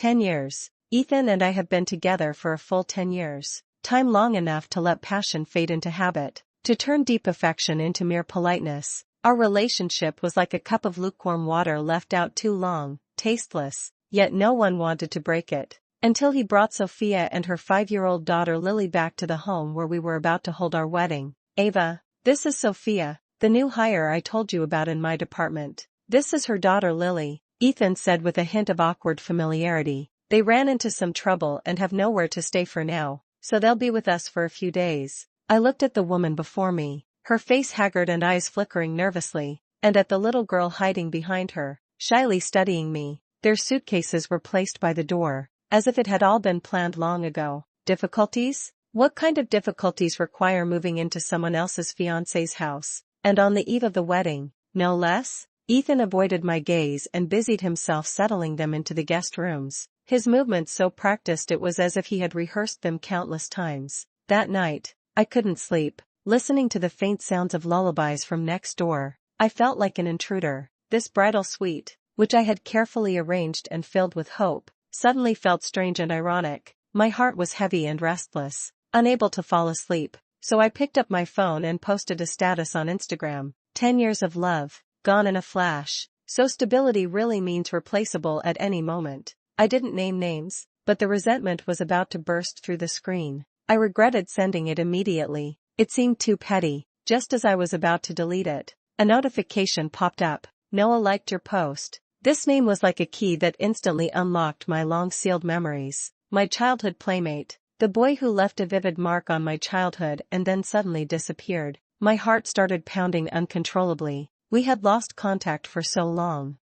10 years. Ethan and I have been together for a full 10 years. Time long enough to let passion fade into habit, to turn deep affection into mere politeness. Our relationship was like a cup of lukewarm water left out too long, tasteless, yet no one wanted to break it. Until he brought Sophia and her 5-year-old daughter Lily back to the home where we were about to hold our wedding. Ava, this is Sophia, the new hire I told you about in my department. This is her daughter Lily, Ethan said with a hint of awkward familiarity. They ran into some trouble and have nowhere to stay for now, so they'll be with us for a few days. I looked at the woman before me, her face haggard and eyes flickering nervously, and at the little girl hiding behind her, shyly studying me. Their suitcases were placed by the door, as if it had all been planned long ago. Difficulties? What kind of difficulties require moving into someone else's fiancé's house, and on the eve of the wedding, no less? Ethan avoided my gaze and busied himself settling them into the guest rooms, his movements so practiced it was as if he had rehearsed them countless times. That night, I couldn't sleep, listening to the faint sounds of lullabies from next door. I felt like an intruder. This bridal suite, which I had carefully arranged and filled with hope, suddenly felt strange and ironic. My heart was heavy and restless, unable to fall asleep, so I picked up my phone and posted a status on Instagram. 10 years of love, gone in a flash. So stability really means replaceable at any moment. I didn't name names, but the resentment was about to burst through the screen. I regretted sending it immediately. It seemed too petty. Just as I was about to delete it, a notification popped up. Noah liked your post. This name was like a key that instantly unlocked my long-sealed memories. My childhood playmate, the boy who left a vivid mark on my childhood and then suddenly disappeared. My heart started pounding uncontrollably. We had lost contact for so long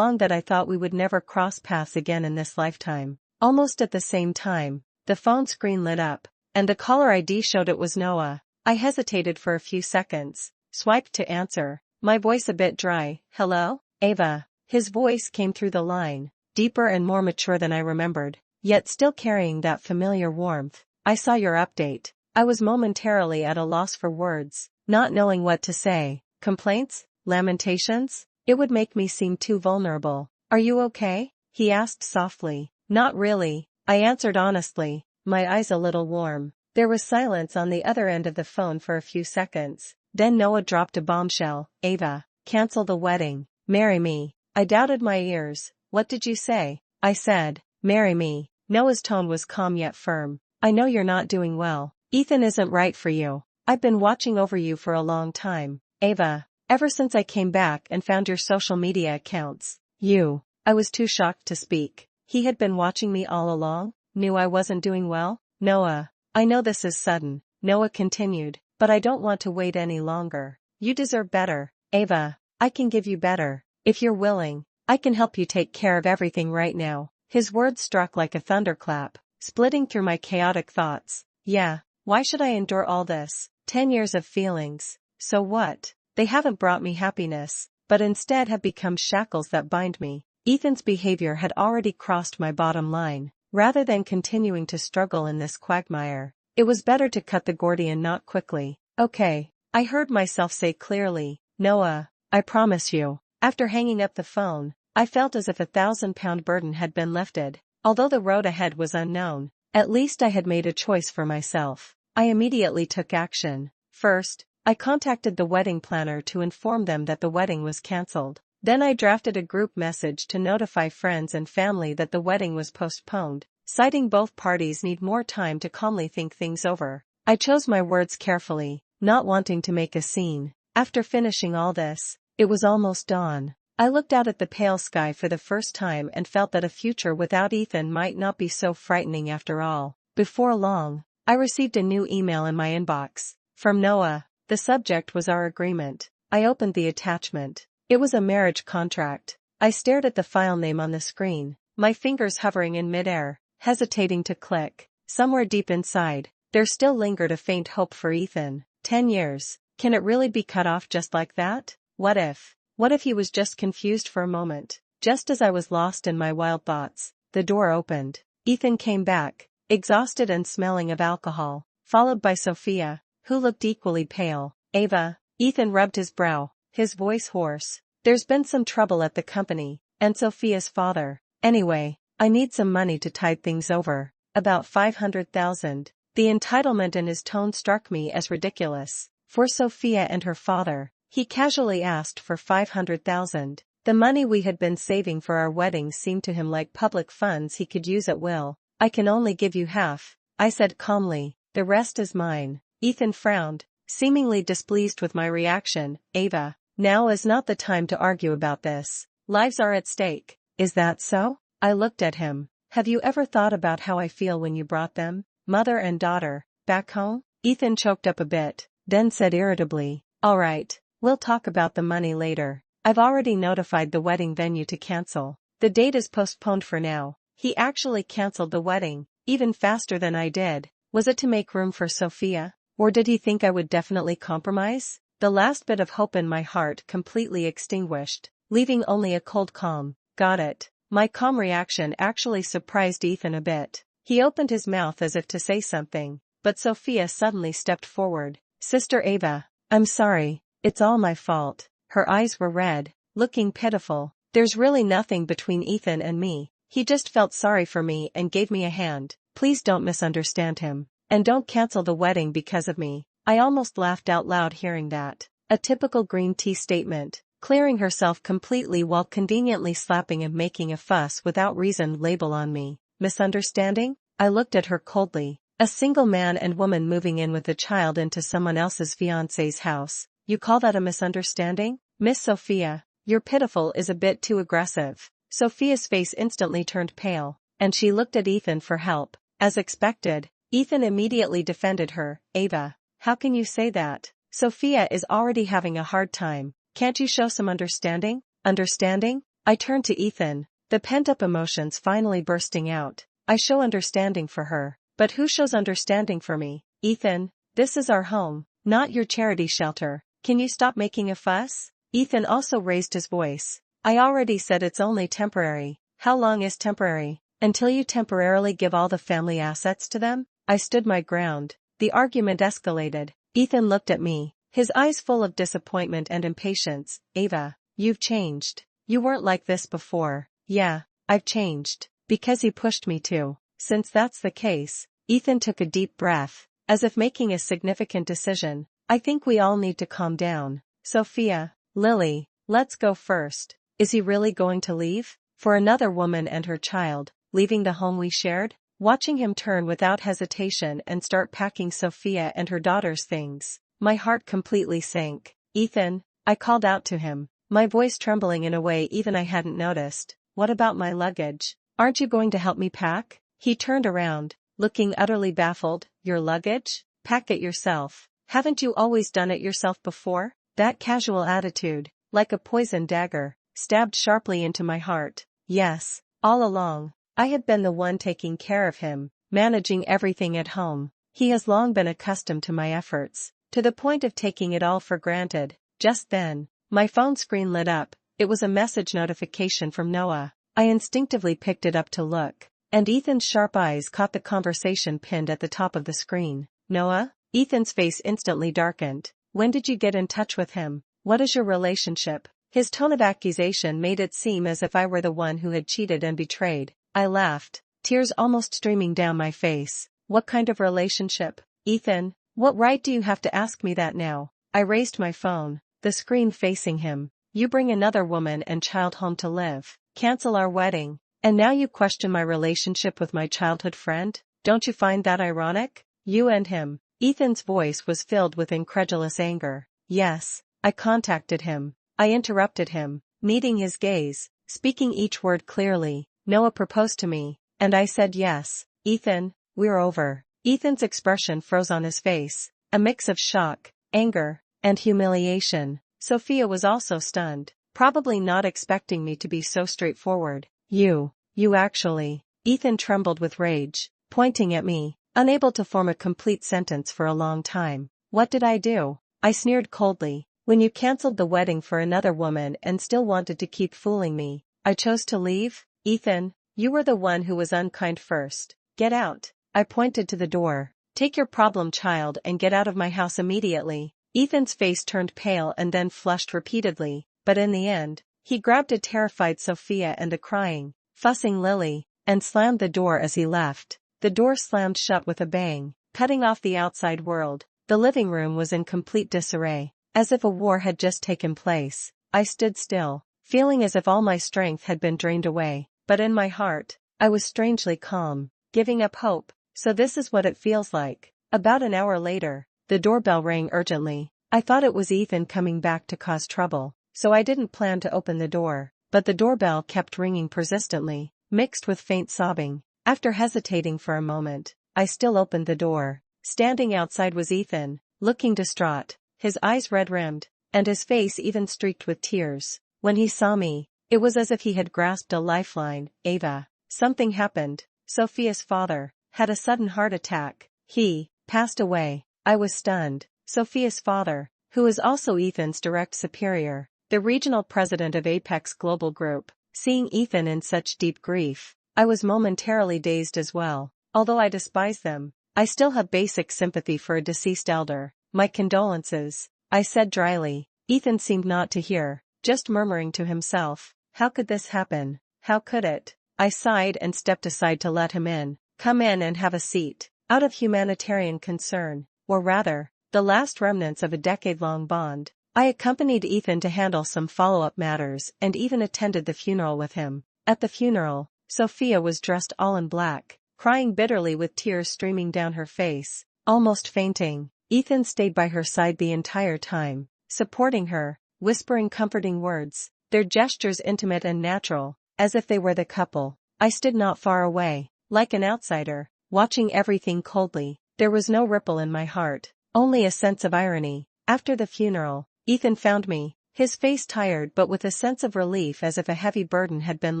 that I thought we would never cross paths again in this lifetime. Almost at the same time, the phone screen lit up, and the caller ID showed it was Noah. I hesitated for a few seconds, swiped to answer, my voice a bit dry. Hello? Ava. His voice came through the line, deeper and more mature than I remembered, yet still carrying that familiar warmth. I saw your update. I was momentarily at a loss for words, not knowing what to say. Complaints? Lamentations? It would make me seem too vulnerable. Are you okay? He asked softly. Not really, I answered honestly, my eyes a little warm. There was silence on the other end of the phone for a few seconds. Then Noah dropped a bombshell. Ava, cancel the wedding. Marry me. I doubted my ears. What did you say? I said, marry me. Noah's tone was calm yet firm. I know you're not doing well. Ethan isn't right for you. I've been watching over you for a long time. Ava, ever since I came back and found your social media accounts. I was too shocked to speak. He had been watching me all along? Knew I wasn't doing well? Noah, I know this is sudden, Noah continued, but I don't want to wait any longer. You deserve better. Ava, I can give you better. If you're willing, I can help you take care of everything right now. His words struck like a thunderclap, splitting through my chaotic thoughts. Yeah, why should I endure all this? 10 years of feelings. So what? They haven't brought me happiness, but instead have become shackles that bind me. Ethan's behavior had already crossed my bottom line. Rather than continuing to struggle in this quagmire, it was better to cut the Gordian knot quickly. Okay, I heard myself say clearly, Noah, I promise you. After hanging up the phone, I felt as if a 1,000-pound burden had been lifted. Although the road ahead was unknown, at least I had made a choice for myself. I immediately took action. First, I contacted the wedding planner to inform them that the wedding was cancelled. Then I drafted a group message to notify friends and family that the wedding was postponed, citing both parties need more time to calmly think things over. I chose my words carefully, not wanting to make a scene. After finishing all this, it was almost dawn. I looked out at the pale sky for the first time and felt that a future without Ethan might not be so frightening after all. Before long, I received a new email in my inbox. From Noah. The subject was our agreement. I opened the attachment. It was a marriage contract. I stared at the file name on the screen, my fingers hovering in midair, hesitating to click. Somewhere deep inside, there still lingered a faint hope for Ethan. 10 years. Can it really be cut off just like that? What if he was just confused for a moment? Just as I was lost in my wild thoughts, the door opened. Ethan came back, exhausted and smelling of alcohol, followed by Sophia, who looked equally pale. Ava, Ethan rubbed his brow, his voice hoarse. There's been some trouble at the company, and Sophia's father. Anyway, I need some money to tide things over. About 500,000. The entitlement in his tone struck me as ridiculous. For Sophia and her father, he casually asked for 500,000. The money we had been saving for our wedding seemed to him like public funds he could use at will. I can only give you half, I said calmly. The rest is mine. Ethan frowned, seemingly displeased with my reaction. Ava, now is not the time to argue about this. Lives are at stake. Is that so? I looked at him. Have you ever thought about how I feel when you brought them, mother and daughter, back home? Ethan choked up a bit, then said irritably, all right, we'll talk about the money later. I've already notified the wedding venue to cancel. The date is postponed for now. He actually canceled the wedding, even faster than I did. Was it to make room for Sophia? Or did he think I would definitely compromise? The last bit of hope in my heart completely extinguished, leaving only a cold calm. Got it. My calm reaction actually surprised Ethan a bit. He opened his mouth as if to say something, but Sophia suddenly stepped forward. Sister Ava, I'm sorry, it's all my fault. Her eyes were red, looking pitiful. There's really nothing between Ethan and me. He just felt sorry for me and gave me a hand. Please don't misunderstand him. And don't cancel the wedding because of me. I almost laughed out loud hearing that. A typical green tea statement, clearing herself completely while conveniently slapping and making a fuss without reason label on me. Misunderstanding? I looked at her coldly. A single man and woman moving in with a child into someone else's fiancé's house. You call that a misunderstanding? Miss Sophia, your pitiful is a bit too aggressive. Sophia's face instantly turned pale, and she looked at Ethan for help. As expected, Ethan immediately defended her. Ava, how can you say that? Sophia is already having a hard time. Can't you show some understanding? Understanding? I turned to Ethan, the pent-up emotions finally bursting out. I show understanding for her, but who shows understanding for me? Ethan, this is our home, not your charity shelter. Can you stop making a fuss? Ethan also raised his voice. I already said it's only temporary. How long is temporary? Until you temporarily give all the family assets to them? I stood my ground. The argument escalated. Ethan looked at me, his eyes full of disappointment and impatience. Ava, you've changed. You weren't like this before. Yeah, I've changed. Because he pushed me to. Since that's the case, Ethan took a deep breath, as if making a significant decision. I think we all need to calm down. Sophia, Lily, let's go first. Is he really going to leave? For another woman and her child, leaving the home we shared? Watching him turn without hesitation and start packing Sophia and her daughter's things, my heart completely sank. Ethan, I called out to him, my voice trembling in a way even I hadn't noticed. What about my luggage? Aren't you going to help me pack? He turned around, looking utterly baffled. Your luggage? Pack it yourself. Haven't you always done it yourself before? That casual attitude, like a poison dagger, stabbed sharply into my heart. Yes, all along, I had been the one taking care of him, managing everything at home. He has long been accustomed to my efforts, to the point of taking it all for granted. Just then, my phone screen lit up. It was a message notification from Noah. I instinctively picked it up to look, and Ethan's sharp eyes caught the conversation pinned at the top of the screen. Noah? Ethan's face instantly darkened. When did you get in touch with him? What is your relationship? His tone of accusation made it seem as if I were the one who had cheated and betrayed. I laughed, tears almost streaming down my face. What kind of relationship? Ethan, what right do you have to ask me that now? I raised my phone, the screen facing him. You bring another woman and child home to live, cancel our wedding, and now you question my relationship with my childhood friend? Don't you find that ironic? You and him. Ethan's voice was filled with incredulous anger. Yes, I contacted him. I interrupted him, meeting his gaze, speaking each word clearly. Noah proposed to me, and I said yes. Ethan, we're over. Ethan's expression froze on his face, a mix of shock, anger, and humiliation. Sophia was also stunned, probably not expecting me to be so straightforward. You actually. Ethan trembled with rage, pointing at me, unable to form a complete sentence for a long time. What did I do? I sneered coldly. When you canceled the wedding for another woman and still wanted to keep fooling me, I chose to leave? Ethan, you were the one who was unkind first. Get out. I pointed to the door. Take your problem child and get out of my house immediately. Ethan's face turned pale and then flushed repeatedly, but in the end, he grabbed a terrified Sophia and a crying, fussing Lily. and slammed the door as he left. The door slammed shut with a bang, cutting off the outside world. The living room was in complete disarray, as if a war had just taken place. I stood still, feeling as if all my strength had been drained away, but in my heart, I was strangely calm. Giving up hope. So this is what it feels like. About an hour later, the doorbell rang urgently. I thought it was Ethan coming back to cause trouble, so I didn't plan to open the door, but the doorbell kept ringing persistently, mixed with faint sobbing. After hesitating for a moment, I still opened the door. Standing outside was Ethan, looking distraught, his eyes red-rimmed, and his face even streaked with tears. When he saw me, it was as if he had grasped a lifeline. Ava, something happened. Sophia's father had a sudden heart attack. He passed away. I was stunned. Sophia's father, who is also Ethan's direct superior, the regional president of Apex Global Group. Seeing Ethan in such deep grief, I was momentarily dazed as well. Although I despise them, I still have basic sympathy for a deceased elder. My condolences, I said dryly. Ethan seemed not to hear, just murmuring to himself, how could this happen? How could it? I sighed and stepped aside to let him in. Come in and have a seat. Out of humanitarian concern, or rather, the last remnants of a decade-long bond, I accompanied Ethan to handle some follow-up matters and even attended the funeral with him. At the funeral, Sophia was dressed all in black, crying bitterly with tears streaming down her face, almost fainting. Ethan stayed by her side the entire time, supporting her, whispering comforting words, their gestures intimate and natural, as if they were the couple. I stood not far away, like an outsider, watching everything coldly. There was no ripple in my heart, only a sense of irony. After the funeral, Ethan found me, his face tired but with a sense of relief as if a heavy burden had been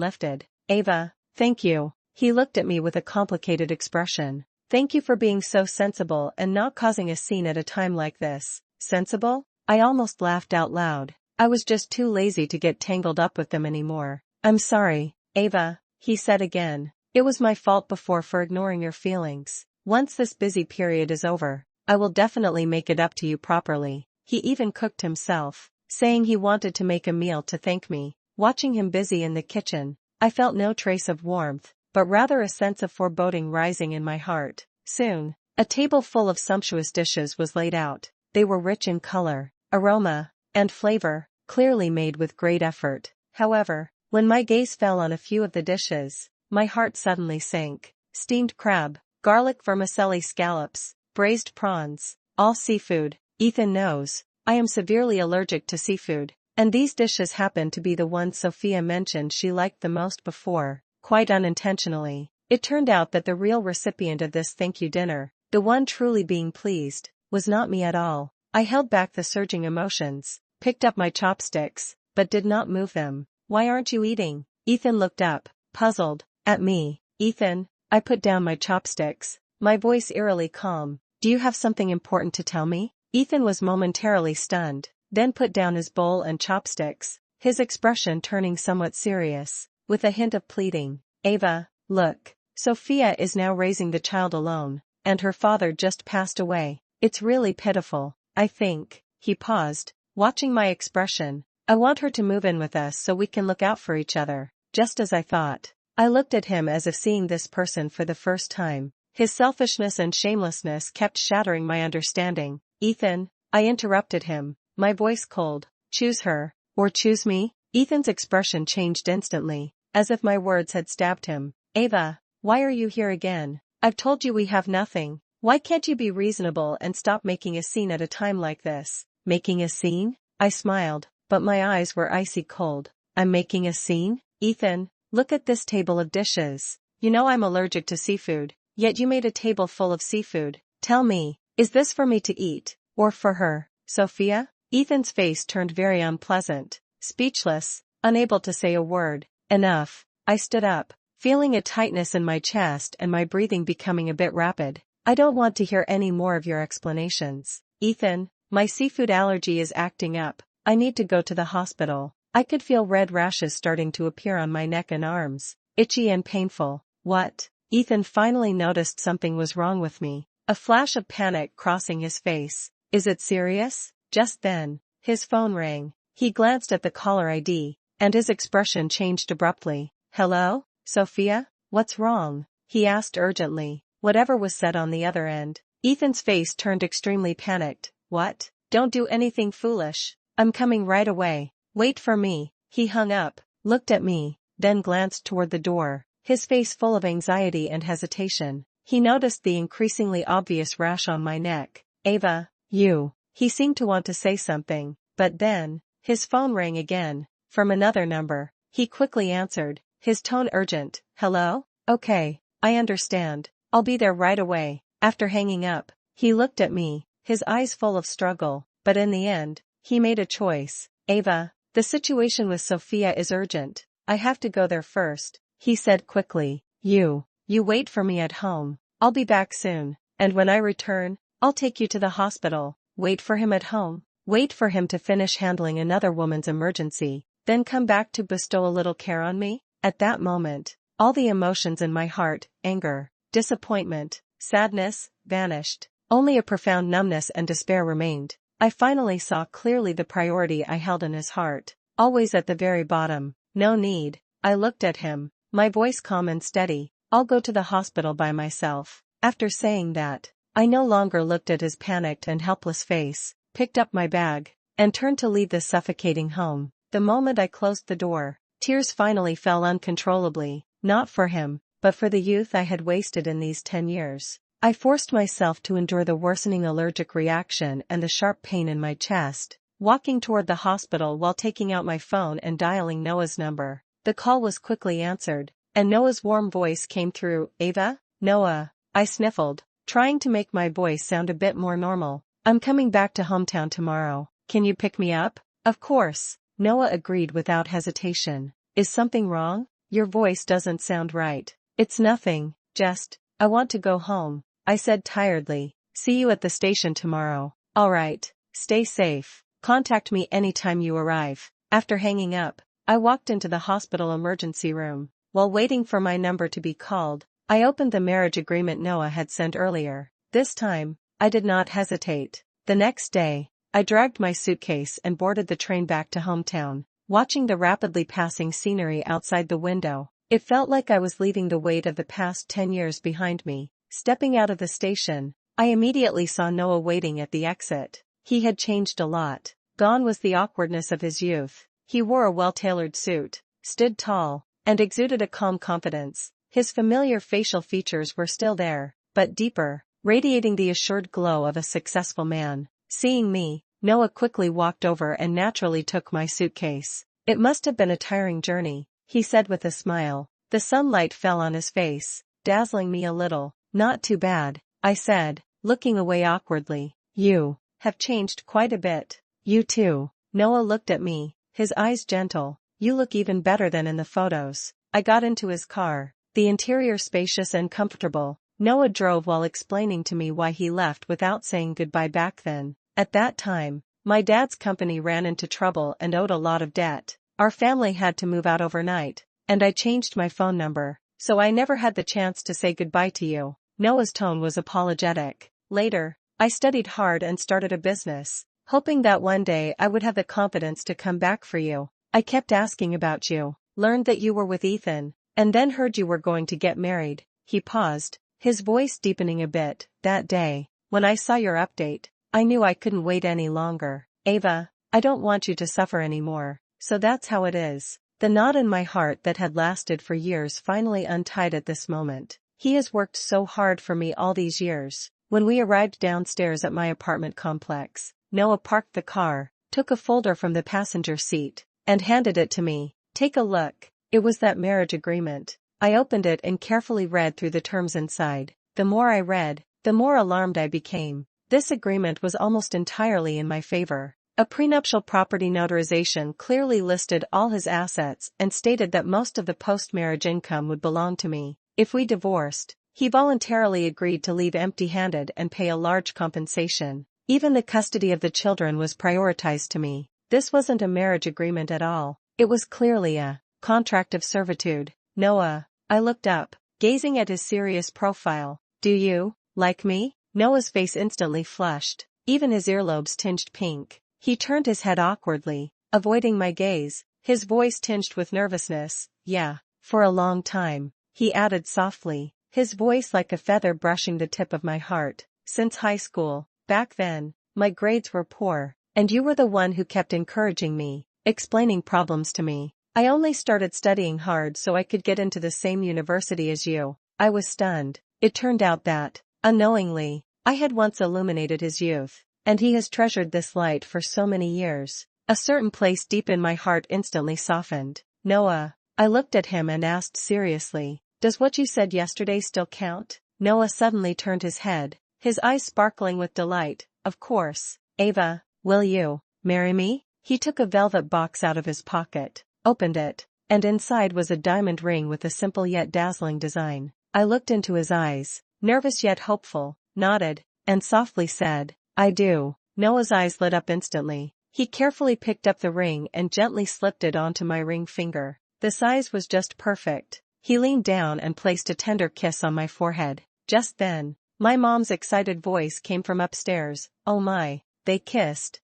lifted. Ava, thank you. He looked at me with a complicated expression. Thank you for being so sensible and not causing a scene at a time like this. Sensible? I almost laughed out loud. I was just too lazy to get tangled up with them anymore. I'm sorry, Ava, he said again. It was my fault before for ignoring your feelings. Once this busy period is over, I will definitely make it up to you properly. He even cooked himself, saying he wanted to make a meal to thank me. Watching him busy in the kitchen, I felt no trace of warmth, but rather a sense of foreboding rising in my heart. Soon, a table full of sumptuous dishes was laid out. They were rich in color, aroma, and flavor, clearly made with great effort. However, when my gaze fell on a few of the dishes, my heart suddenly sank. Steamed crab, garlic vermicelli scallops, braised prawns, all seafood. Ethan knows, I am severely allergic to seafood, and these dishes happened to be the ones Sophia mentioned she liked the most before. Quite unintentionally, it turned out that the real recipient of this thank you dinner, the one truly being pleased, was not me at all. I held back the surging emotions, picked up my chopsticks, but did not move them. Why aren't you eating? Ethan looked up, puzzled, at me. Ethan, I put down my chopsticks, my voice eerily calm. Do you have something important to tell me? Ethan was momentarily stunned, then put down his bowl and chopsticks, his expression turning somewhat serious, with a hint of pleading. Ava, look, Sophia is now raising the child alone, and her father just passed away. It's really pitiful, I think. He paused, watching my expression. I want her to move in with us so we can look out for each other, just as I thought. I looked at him as if seeing this person for the first time. His selfishness and shamelessness kept shattering my understanding. Ethan, I interrupted him, my voice cold. Choose her, or choose me? Ethan's expression changed instantly, as if my words had stabbed him. Ava, why are you here again? I've told you we have nothing. Why can't you be reasonable and stop making a scene at a time like this? Making a scene? I smiled, but my eyes were icy cold. I'm making a scene? Ethan, look at this table of dishes. You know I'm allergic to seafood, yet you made a table full of seafood. Tell me, is this for me to eat, or for her? Sophia? Ethan's face turned very unpleasant, speechless, unable to say a word. Enough. I stood up, feeling a tightness in my chest and my breathing becoming a bit rapid. I don't want to hear any more of your explanations. Ethan, my seafood allergy is acting up. I need to go to the hospital. I could feel red rashes starting to appear on my neck and arms, itchy and painful. What? Ethan finally noticed something was wrong with me, a flash of panic crossing his face. Is it serious? Just then, his phone rang. He glanced at the caller ID, and his expression changed abruptly. Hello, Sophia? What's wrong? He asked urgently. Whatever was said on the other end. Ethan's face turned extremely panicked. What? Don't do anything foolish. I'm coming right away. Wait for me. He hung up, looked at me, then glanced toward the door, his face full of anxiety and hesitation. He noticed the increasingly obvious rash on my neck. Ava, you. He seemed to want to say something, but then, his phone rang again, from another number. He quickly answered, his tone urgent. Hello? Okay, I understand. I'll be there right away. After hanging up, he looked at me, his eyes full of struggle, but in the end, he made a choice. Ava, the situation with Sophia is urgent. I have to go there first, he said quickly. You wait for me at home. I'll be back soon, and when I return, I'll take you to the hospital. Wait for him at home. Wait for him to finish handling another woman's emergency, then come back to bestow a little care on me? At that moment, all the emotions in my heart, anger, disappointment, sadness, vanished. Only a profound numbness and despair remained. I finally saw clearly the priority I held in his heart, always at the very bottom. No need. I looked at him, my voice calm and steady. I'll go to the hospital by myself. After saying that, I no longer looked at his panicked and helpless face, picked up my bag, and turned to leave the suffocating home. The moment I closed the door, tears finally fell uncontrollably, not for him, but for the youth I had wasted in these 10 years. I forced myself to endure the worsening allergic reaction and the sharp pain in my chest, walking toward the hospital while taking out my phone and dialing Noah's number. The call was quickly answered, and Noah's warm voice came through. Ava? Noah. I sniffled, trying to make my voice sound a bit more normal. I'm coming back to hometown tomorrow. Can you pick me up? Of course. Noah agreed without hesitation. Is something wrong? Your voice doesn't sound right. It's nothing, just, I want to go home, I said tiredly. See you at the station tomorrow. All right, stay safe. Contact me anytime you arrive. After hanging up, I walked into the hospital emergency room. While waiting for my number to be called, I opened the marriage agreement Noah had sent earlier. This time, I did not hesitate. The next day, I dragged my suitcase and boarded the train back to hometown, watching the rapidly passing scenery outside the window. It felt like I was leaving the weight of the past 10 years behind me. Stepping out of the station, I immediately saw Noah waiting at the exit. He had changed a lot. Gone was the awkwardness of his youth. He wore a well-tailored suit, stood tall, and exuded a calm confidence. His familiar facial features were still there, but deeper, radiating the assured glow of a successful man. Seeing me, Noah quickly walked over and naturally took my suitcase. It must have been a tiring journey, he said with a smile. The sunlight fell on his face, dazzling me a little. Not too bad, I said, looking away awkwardly. You have changed quite a bit. You too. Noah looked at me, his eyes gentle. You look even better than in the photos. I got into his car, the interior spacious and comfortable. Noah drove while explaining to me why he left without saying goodbye back then. At that time, my dad's company ran into trouble and owed a lot of debt. Our family had to move out overnight, and I changed my phone number, so I never had the chance to say goodbye to you. Noah's tone was apologetic. Later, I studied hard and started a business, hoping that one day I would have the confidence to come back for you. I kept asking about you, learned that you were with Ethan, and then heard you were going to get married. He paused, his voice deepening a bit. That day, when I saw your update, I knew I couldn't wait any longer. Ava, I don't want you to suffer anymore. So that's how it is. The knot in my heart that had lasted for years finally untied at this moment. He has worked so hard for me all these years. When we arrived downstairs at my apartment complex, Noah parked the car, took a folder from the passenger seat, and handed it to me. Take a look. It was that marriage agreement. I opened it and carefully read through the terms inside. The more I read, the more alarmed I became. This agreement was almost entirely in my favor. A prenuptial property notarization clearly listed all his assets and stated that most of the post-marriage income would belong to me. If we divorced, he voluntarily agreed to leave empty-handed and pay a large compensation. Even the custody of the children was prioritized to me. This wasn't a marriage agreement at all. It was clearly a contract of servitude. Noah, I looked up, gazing at his serious profile. Do you like me? Noah's face instantly flushed, even his earlobes tinged pink. He turned his head awkwardly, avoiding my gaze, his voice tinged with nervousness. Yeah, for a long time. he added softly, his voice like a feather brushing the tip of my heart. Since high school. Back then, my grades were poor, and you were the one who kept encouraging me, explaining problems to me. I only started studying hard so I could get into the same university as you. I was stunned. It turned out that, unknowingly, I had once illuminated his youth, and he has treasured this light for so many years. A certain place deep in my heart instantly softened. Noah, I looked at him and asked seriously, does what you said yesterday still count? Noah suddenly turned his head, his eyes sparkling with delight. Of course. Ava, will you marry me? He took a velvet box out of his pocket, opened it, and inside was a diamond ring with a simple yet dazzling design. I looked into his eyes, nervous yet hopeful, nodded, and softly said, I do. Noah's eyes lit up instantly. He carefully picked up the ring and gently slipped it onto my ring finger. The size was just perfect. He leaned down and placed a tender kiss on my forehead. Just then, my mom's excited voice came from upstairs. Oh my, they kissed.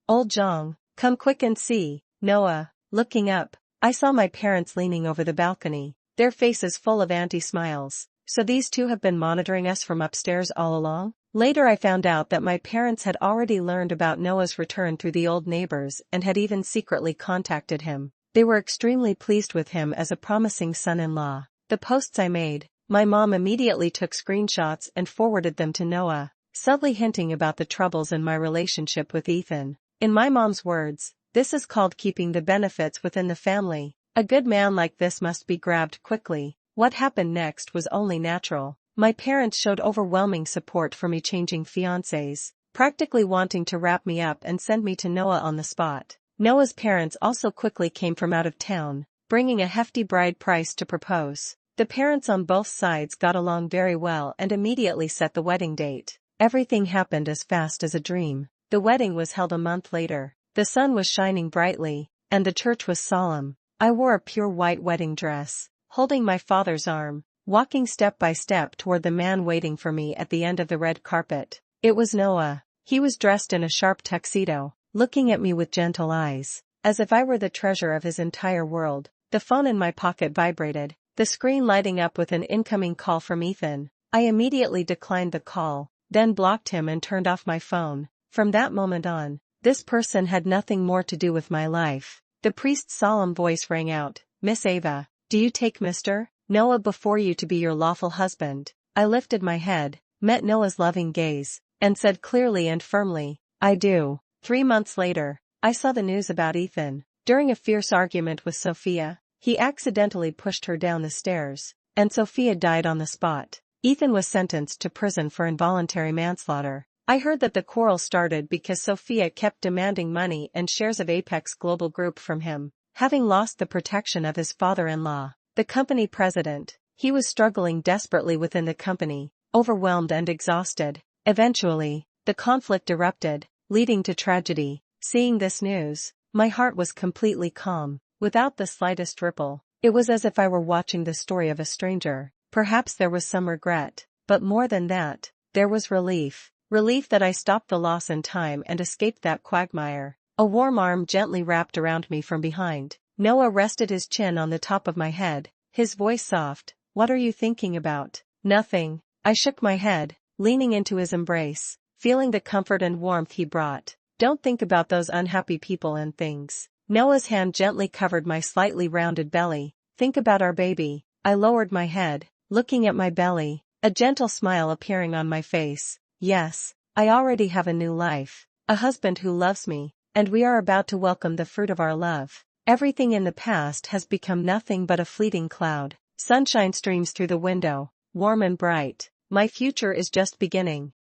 Old Jong, come quick and see. Noah, looking up, I saw my parents leaning over the balcony, their faces full of smiles. So these two have been monitoring us from upstairs all along? Later I found out that my parents had already learned about Noah's return through the old neighbors and had even secretly contacted him. They were extremely pleased with him as a promising son-in-law. The posts I made, my mom immediately took screenshots and forwarded them to Noah, subtly hinting about the troubles in my relationship with Ethan. In my mom's words, this is called keeping the benefits within the family. A good man like this must be grabbed quickly. What happened next was only natural. My parents showed overwhelming support for me changing fiancés, practically wanting to wrap me up and send me to Noah on the spot. Noah's parents also quickly came from out of town, bringing a hefty bride price to propose. The parents on both sides got along very well and immediately set the wedding date. Everything happened as fast as a dream. The wedding was held a month later. The sun was shining brightly, and the church was solemn. I wore a pure white wedding dress, holding my father's arm, walking step by step toward the man waiting for me at the end of the red carpet. It was Noah. He was dressed in a sharp tuxedo, looking at me with gentle eyes, as if I were the treasure of his entire world. The phone in my pocket vibrated, the screen lighting up with an incoming call from Ethan. I immediately declined the call, then blocked him and turned off my phone. From that moment on, this person had nothing more to do with my life. The priest's solemn voice rang out, Miss Ava, do you take Mr. Noah before you to be your lawful husband? I lifted my head, met Noah's loving gaze, and said clearly and firmly, I do. 3 months later, I saw the news about Ethan. During a fierce argument with Sophia, he accidentally pushed her down the stairs, and Sophia died on the spot. Ethan was sentenced to prison for involuntary manslaughter. I heard that the quarrel started because Sophia kept demanding money and shares of Apex Global Group from him, having lost the protection of his father-in-law, the company president. He was struggling desperately within the company, overwhelmed and exhausted. Eventually, the conflict erupted, leading to tragedy. Seeing this news, my heart was completely calm, without the slightest ripple. It was as if I were watching the story of a stranger. Perhaps there was some regret, but more than that, there was relief. Relief that I stopped the loss in time and escaped that quagmire. A warm arm gently wrapped around me from behind. Noah rested his chin on the top of my head, his voice soft. What are you thinking about? Nothing. I shook my head, leaning into his embrace, feeling the comfort and warmth he brought. Don't think about those unhappy people and things. Noah's hand gently covered my slightly rounded belly. Think about our baby. I lowered my head, looking at my belly, a gentle smile appearing on my face. Yes, I already have a new life, a husband who loves me, and we are about to welcome the fruit of our love. Everything in the past has become nothing but a fleeting cloud. Sunshine streams through the window, warm and bright. My future is just beginning.